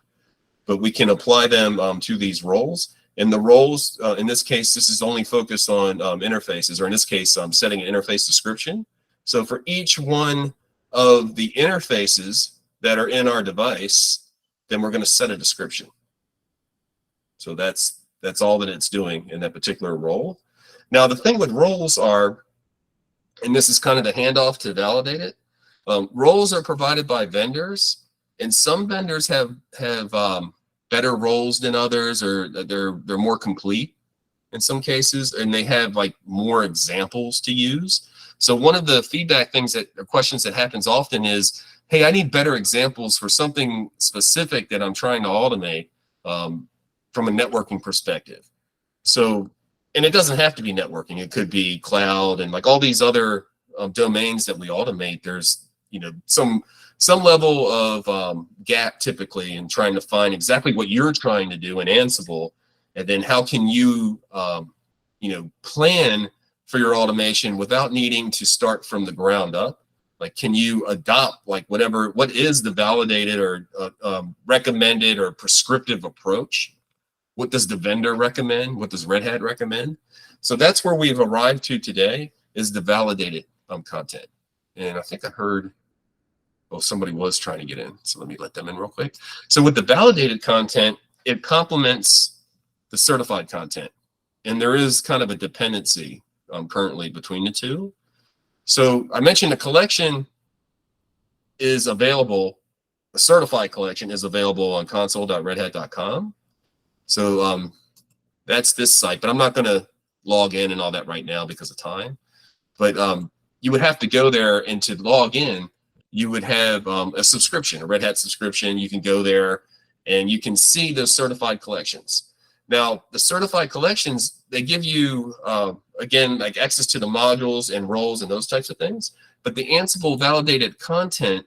But we can apply them to these roles. And the roles, in this case, this is only focused on interfaces, or in this case, I'm setting an interface description. So for each one of the interfaces that are in our device, then we're going to set a description. So that's all that it's doing in that particular role. Now, the thing with roles are, and this is kind of the handoff to validate it, roles are provided by vendors, and some vendors have better roles than others, or they're more complete in some cases, and they have like more examples to use. So one of the feedback things or questions that happens often is, hey, I need better examples for something specific that I'm trying to automate from a networking perspective. So, and it doesn't have to be networking. It could be cloud and like all these other domains that we automate. There's some level of gap typically in trying to find exactly what you're trying to do in Ansible, and then how can you plan for your automation without needing to start from the ground up? Like, can you adopt like what is the validated or recommended or prescriptive approach? What does the vendor recommend? What does Red Hat recommend? So that's where we've arrived to today, is the validated content. And I think I heard, well, somebody was trying to get in, so let me let them in real quick. So with the validated content, it complements the certified content. And there is kind of a dependency currently between the two. So I mentioned the collection is available, the certified collection is available on console.redhat.com. So that's this site, but I'm not going to log in and all that right now because of time. But you would have to go there, and to log in, you would have a subscription, a Red Hat subscription. You can go there and you can see those certified collections. Now, the certified collections, they give you, again, like access to the modules and roles and those types of things. But the Ansible validated content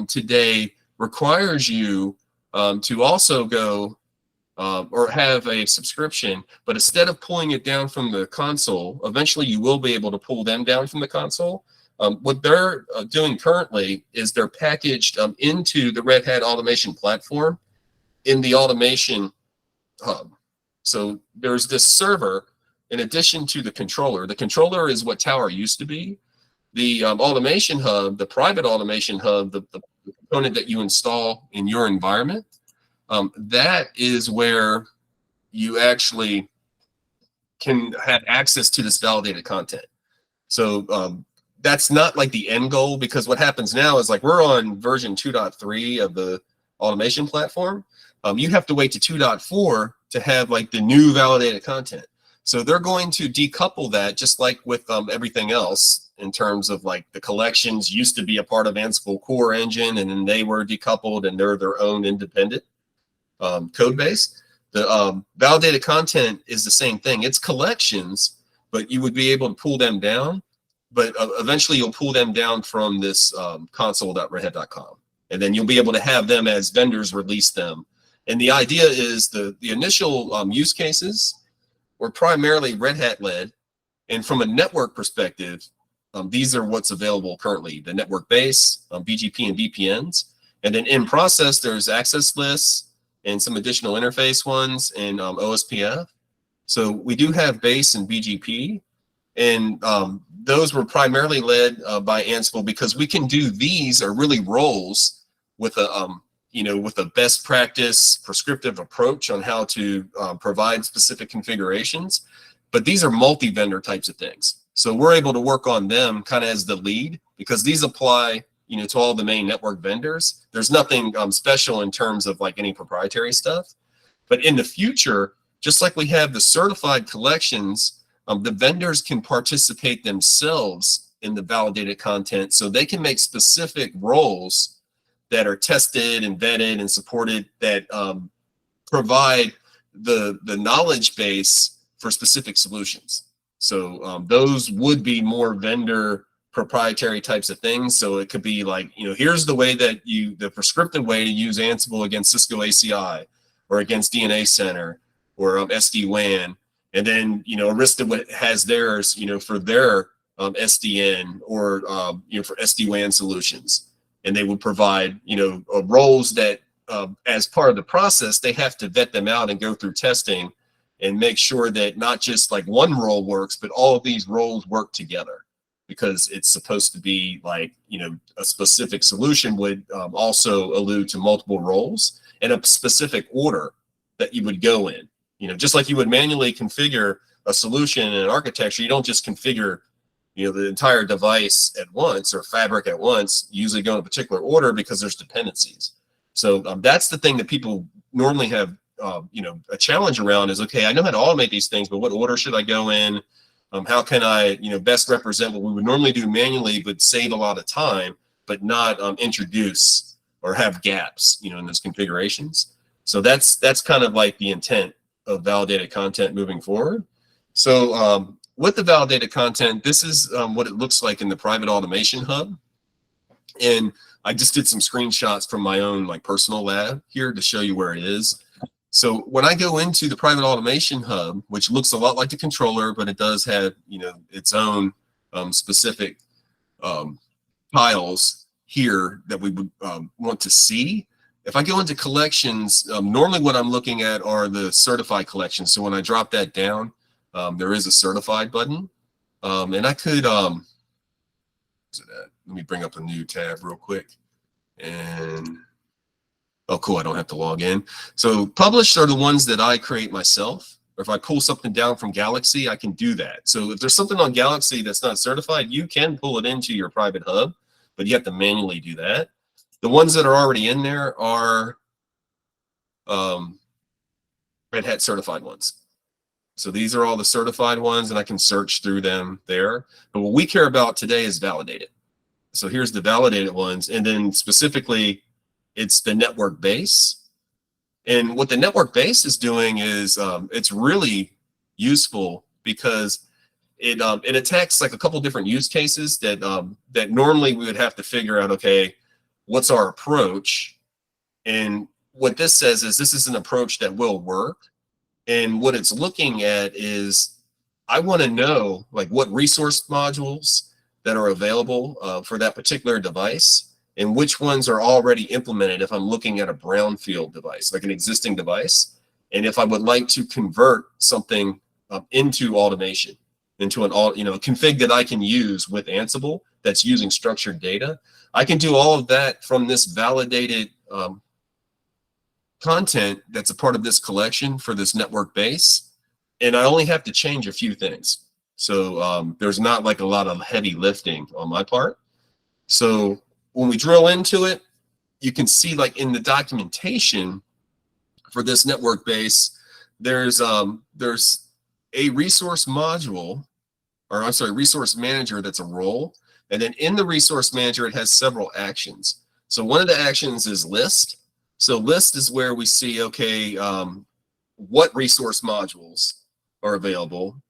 today requires you to also go or have a subscription, but instead of pulling it down from the console, eventually you will be able to pull them down from the console. What they're doing currently is they're packaged into the Red Hat Automation Platform in the Automation Hub. So there's this server in addition to the controller. The controller is what Tower used to be. The Automation Hub, the private Automation Hub, the component that you install in your environment, that is where you actually can have access to this validated content. So that's not like the end goal, because what happens now is like we're on version 2.3 of the automation platform. You have to wait to 2.4 to have like the new validated content. So they're going to decouple that, just like with everything else, in terms of like the collections used to be a part of Ansible core engine, and then they were decoupled and they're their own independent code base. The validated content is the same thing. It's collections, but you would be able to pull them down. But eventually you'll pull them down from this console.redhat.com. And then you'll be able to have them as vendors release them. And the idea is the initial use cases were primarily Red Hat led. And from a network perspective, these are what's available currently: the network base, BGP and VPNs. And then in process, there's access lists and some additional interface ones and OSPF. So we do have base and BGP. And those were primarily led by Ansible, because we can do these are really roles with a with a best practice prescriptive approach on how to provide specific configurations. But these are multi-vendor types of things. So we're able to work on them kind of as the lead, because these apply to all the main network vendors. There's nothing special in terms of like any proprietary stuff. But in the future, just like we have the certified collections, the vendors can participate themselves in the validated content, so they can make specific roles that are tested and vetted and supported, that provide the knowledge base for specific solutions. So those would be more vendor proprietary types of things. So it could be like, here's the way that the prescriptive way to use Ansible against Cisco ACI or against DNA Center or SD-WAN. And then, Arista has theirs, for their SDN or, for SD-WAN solutions. And they would provide, roles that as part of the process, they have to vet them out and go through testing and make sure that not just like one role works, but all of these roles work together, because it's supposed to be like, a specific solution would also allude to multiple roles and a specific order that you would go in. Just like you would manually configure a solution in an architecture, you don't just configure, the entire device at once or fabric at once. You usually go in a particular order because there's dependencies. So that's the thing that people normally have, a challenge around is, okay, I know how to automate these things, but what order should I go in? How can I, best represent what we would normally do manually, but save a lot of time, but not introduce or have gaps, in those configurations. So that's kind of like the intent of validated content moving forward. So with the validated content, this is what it looks like in the private automation hub. And I just did some screenshots from my own like personal lab here to show you where it is. So when I go into the private automation hub, which looks a lot like the controller, but it does have, its own specific tiles here that we would want to see. If I go into collections, normally what I'm looking at are the certified collections. So when I drop that down, there is a certified button. And I could, where's it at? Let me bring up a new tab real quick. And, oh, cool, I don't have to log in. So published are the ones that I create myself. Or if I pull something down from Galaxy, I can do that. So if there's something on Galaxy that's not certified, you can pull it into your private hub, but you have to manually do that. The ones that are already in there are Red Hat certified ones. So these are all the certified ones, and I can search through them there. But what we care about today is validated. So here's the validated ones, and then specifically, it's the network base. And what the network base is doing is it's really useful because it attacks like a couple different use cases that that normally we would have to figure out, okay, what's our approach? And what this says is this is an approach that will work. And what it's looking at is I want to know like what resource modules that are available for that particular device and which ones are already implemented if I'm looking at a brownfield device, like an existing device. And if I would like to convert something into automation, into a config that I can use with Ansible that's using structured data, I can do all of that from this validated content that's a part of this collection for this network base. And I only have to change a few things. So there's not like a lot of heavy lifting on my part. So when we drill into it, you can see like in the documentation for this network base, there's a resource module, or I'm sorry, resource manager that's a role. And then in the resource manager, it has several actions. So one of the actions is list. So list is where we see, okay, what resource modules are available.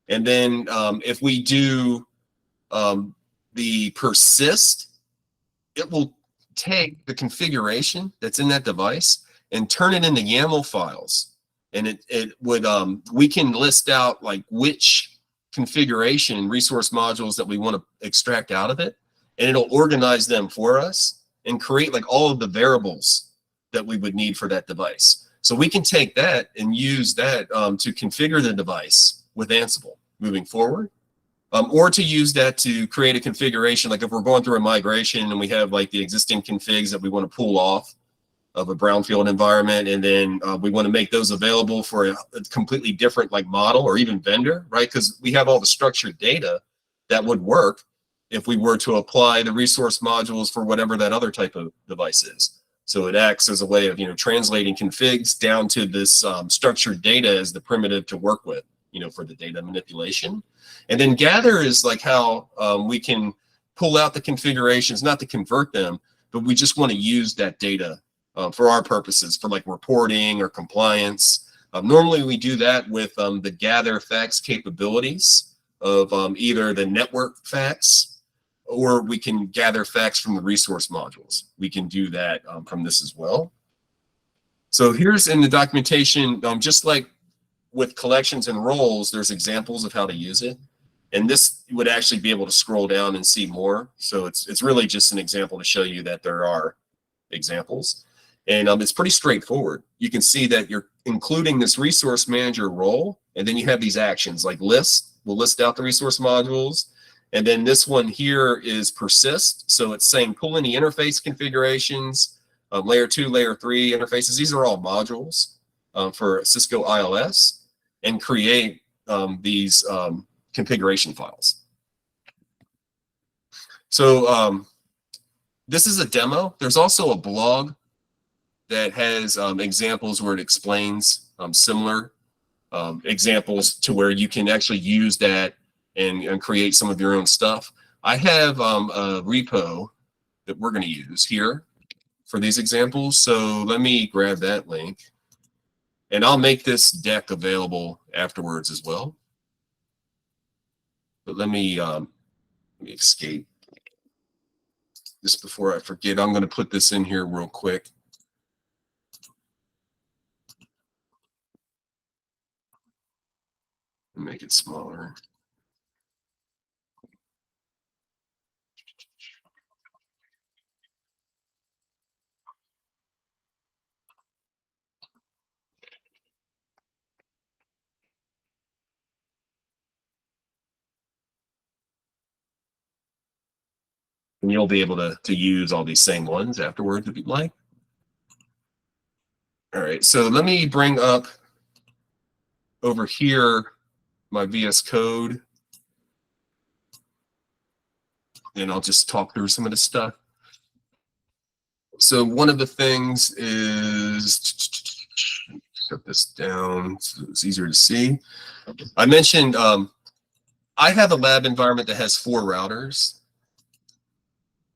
And then if we do the persist, it will take the configuration that's in that device and turn it into YAML files. And it would, we can list out like which configuration resource modules that we want to extract out of it. And it'll organize them for us and create like all of the variables that we would need for that device. So we can take that and use that to configure the device with Ansible moving forward, or to use that to create a configuration. Like if we're going through a migration and we have like the existing configs that we want to pull off of a brownfield environment, and then we want to make those available for a completely different like model or even vendor, right? Because we have all the structured data that would work if we were to apply the resource modules for whatever that other type of device is. So it acts as a way of, translating configs down to this structured data as the primitive to work with, for the data manipulation. And then gather is like how we can pull out the configurations, not to convert them, but we just want to use that data for our purposes, for like reporting or compliance. Normally we do that with the gather facts capabilities of either the network facts, or we can gather facts from the resource modules. We can do that from this as well. So here's in the documentation, just like with collections and roles, there's examples of how to use it. And this would actually be able to scroll down and see more. So it's really just an example to show you that there are examples. And it's pretty straightforward. You can see that you're including this resource manager role, and then you have these actions like list. We'll list out the resource modules. And then this one here is persist. So it's saying pull any interface configurations, layer 2, layer 3 interfaces. These are all modules for Cisco ILS, and create these configuration files. So this is a demo. There's also a blog that has examples where it explains similar examples to where you can actually use that and create some of your own stuff. I have a repo that we're going to use here for these examples. So let me grab that link, and I'll make this deck available afterwards as well. But let me escape just before I forget. I'm going to put this in here real quick. Make it smaller. And you'll be able to use all these same ones afterwards if you'd like. All right, so let me bring up over here my VS Code, and I'll just talk through some of the stuff. So one of the things is, shut this down so it's easier to see. I mentioned I have a lab environment that has 4 routers,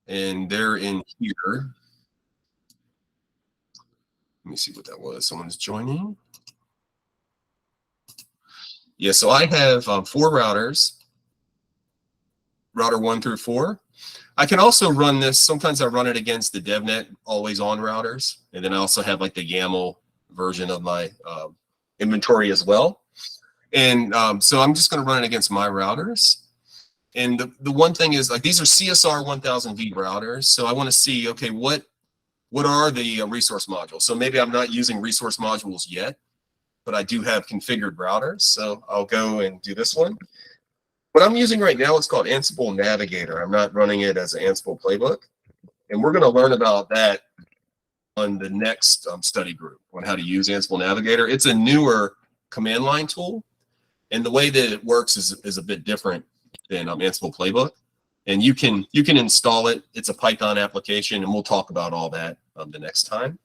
and they're in here. Let me see what that was. Someone's joining. Yeah, so I have 4 routers, router 1 through 4. I can also run this. Sometimes I run it against the DevNet always on routers. And then I also have like the YAML version of my inventory as well. And so I'm just going to run it against my routers. And the one thing is, like, these are CSR 1000V routers. So I want to see, okay, what are the resource modules? So maybe I'm not using resource modules yet, but I do have configured routers. So I'll go and do this one. What I'm using right now is called Ansible Navigator. I'm not running it as an Ansible playbook. And we're going to learn about that on the next study group on how to use Ansible Navigator. It's a newer command line tool. And the way that it works is a bit different than Ansible playbook. And you can install it. It's a Python application, and we'll talk about all that the next time.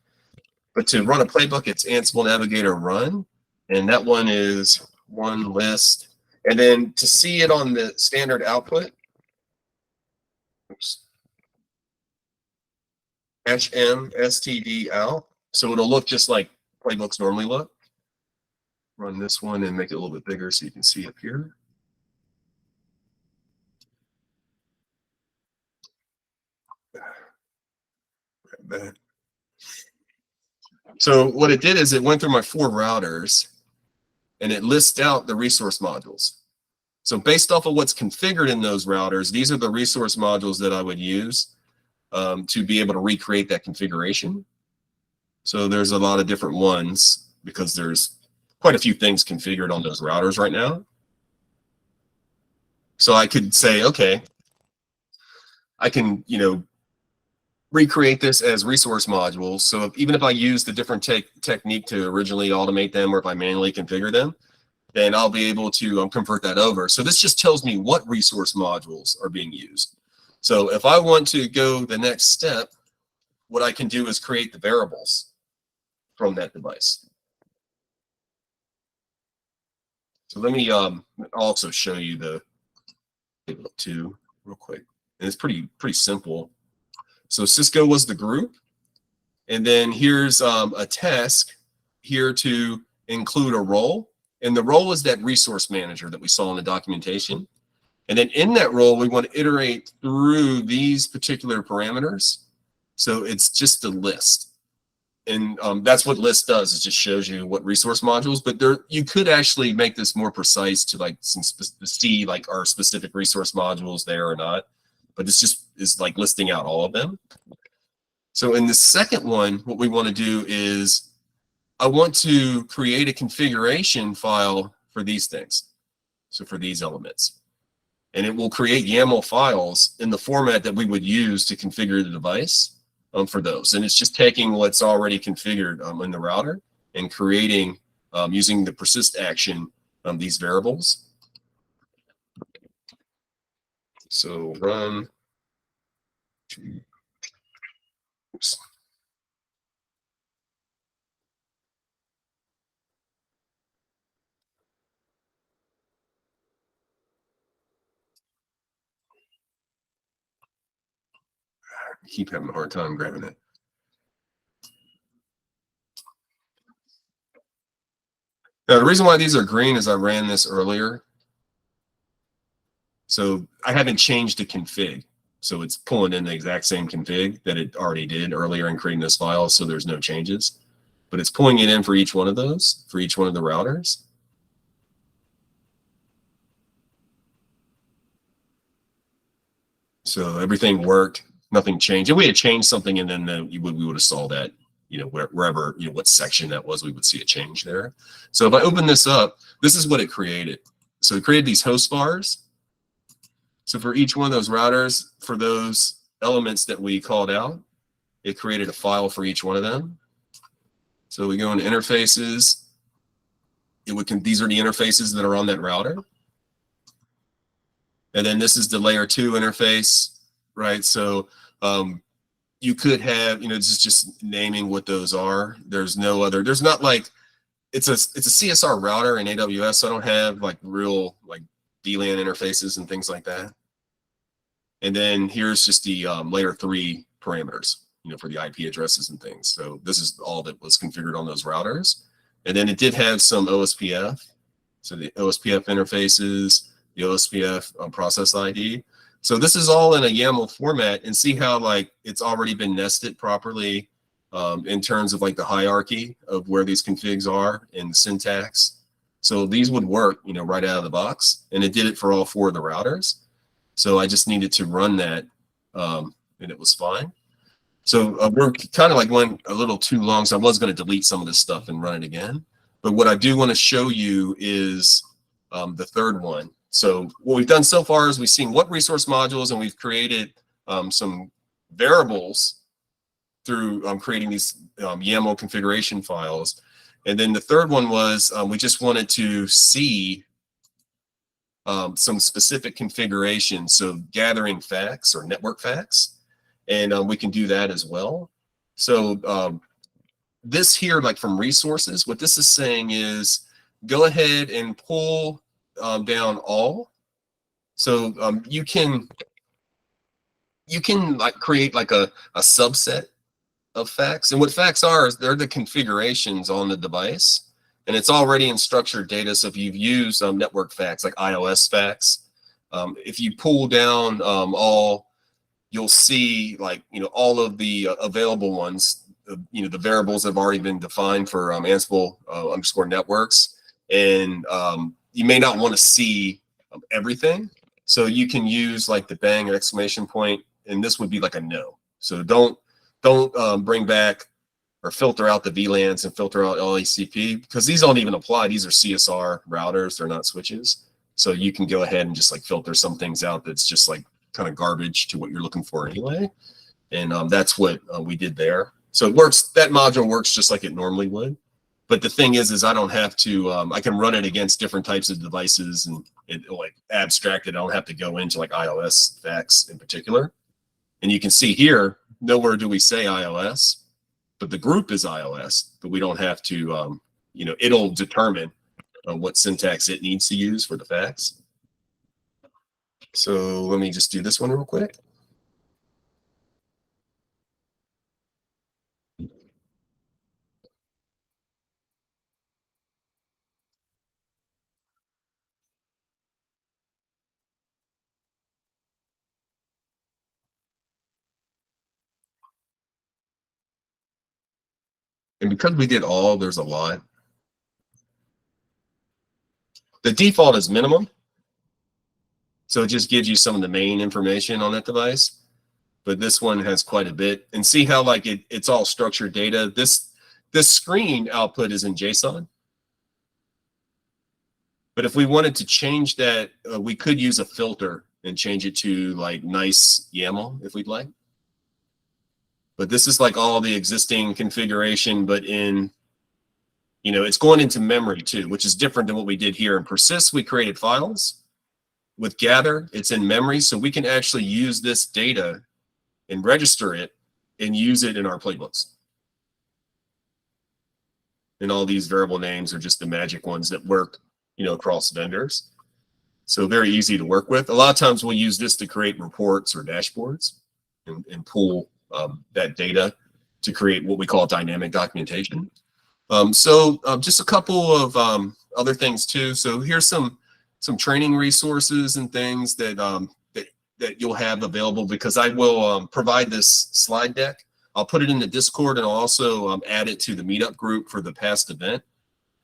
But to run a playbook, it's Ansible Navigator run. And that one is one list. And then to see it on the standard output, oops, HM std so it'll look just like playbooks normally look. Run this one and make it a little bit bigger so you can see up here. So what it did is it went through my 4 routers and it lists out the resource modules. So based off of what's configured in those routers, these are the resource modules that I would use to be able to recreate that configuration. So there's a lot of different ones because there's quite a few things configured on those routers right now. So I could say, okay, I can, recreate this as resource modules. So even if I use the different technique to originally automate them, or if I manually configure them, then I'll be able to convert that over. So this just tells me what resource modules are being used. So if I want to go the next step, what I can do is create the variables from that device. So let me also show you the table 2 real quick. And it's pretty simple. So Cisco was the group. And then here's a task here to include a role. And the role is that resource manager that we saw in the documentation. And then in that role, we want to iterate through these particular parameters. So it's just a list. And that's what list does. It just shows you what resource modules. But you could actually make this more precise to see like our specific resource modules there or not. But it's just like listing out all of them. So in the second one, what we want to do is I want to create a configuration file for these things. So for these elements. And it will create YAML files in the format that we would use to configure the device for those. And it's just taking what's already configured in the router and creating, using the persist action, these variables. So run. Oops. I keep having a hard time grabbing it. Now, the reason why these are green is I ran this earlier. So I haven't changed the config. So it's pulling in the exact same config that it already did earlier in creating this file. So there's no changes. But it's pulling it in for each one of those, for each one of the routers. So everything worked, nothing changed. If we had changed something, and then we would have saw that, wherever, what section that was, we would see a change there. So if I open this up, this is what it created. So it created these host bars. So for each one of those routers, for those elements that we called out, it created a file for each one of them. So we go into interfaces. These are the interfaces that are on that router. And then this is the layer 2 interface, right? So you could have, this is just naming what those are. There's no other, there's not like, it's a CSR router in AWS, so I don't have like real like VLAN interfaces and things like that. And then here's just the layer 3 parameters, for the IP addresses and things. So this is all that was configured on those routers. And then it did have some OSPF. So the OSPF interfaces, the OSPF process ID. So this is all in a YAML format, and see how like it's already been nested properly in terms of like the hierarchy of where these configs are and the syntax. So these would work, right out of the box, and it did it for all 4 of the routers. So I just needed to run that, and it was fine. So we're kind of like went a little too long, so I was going to delete some of this stuff and run it again. But what I do want to show you is the third one. So what we've done so far is we've seen what resource modules, and we've created some variables through creating these YAML configuration files. And then the third one was we just wanted to see some specific configurations, so gathering facts or network facts, and we can do that as well. So this here, like from resources, what this is saying is go ahead and pull down all. So you can like create like a subset of facts, and what facts are is they're the configurations on the device. And it's already in structured data. So if you've used network facts like iOS facts, if you pull down all, you'll see like, all of the available ones, the variables have already been defined for Ansible _networks. And you may not want to see everything. So you can use like the bang or exclamation point, and this would be like a no. So don't bring back or filter out the VLANs and filter out LACP, because these don't even apply. These are CSR routers, they're not switches. So you can go ahead and just like filter some things out that's just like kind of garbage to what you're looking for anyway. And that's what we did there. So it works, that module works just like it normally would. But the thing is I don't have to, I can run it against different types of devices, and it like abstract it. I don't have to go into like iOS facts in particular. And you can see here, nowhere do we say iOS. But the group is iOS, but we don't have to, it'll determine what syntax it needs to use for the facts. So let me just do this one real quick. And because we did all, there's a lot. The default is minimum. So it just gives you some of the main information on that device. But this one has quite a bit. And see how like it's all structured data. This screen output is in JSON. But if we wanted to change that, we could use a filter and change it to like nice YAML if we'd like. But this is like all the existing configuration, but in, it's going into memory too, which is different than what we did here. In persist, we created files. With gather, it's in memory. So we can actually use this data and register it and use it in our playbooks. And all these variable names are just the magic ones that work, across vendors. So very easy to work with. A lot of times we'll use this to create reports or dashboards and pull that data to create what we call dynamic documentation. Just a couple of other things too. So here's some training resources and things that that you'll have available, because I will provide this slide deck. I'll put it in the Discord, and I'll also add it to the Meetup group for the past event.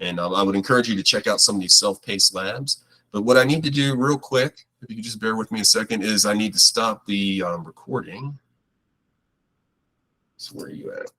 And I would encourage you to check out some of these self-paced labs. But what I need to do real quick, if you could just bear with me a second, is I need to stop the recording. So where are you at?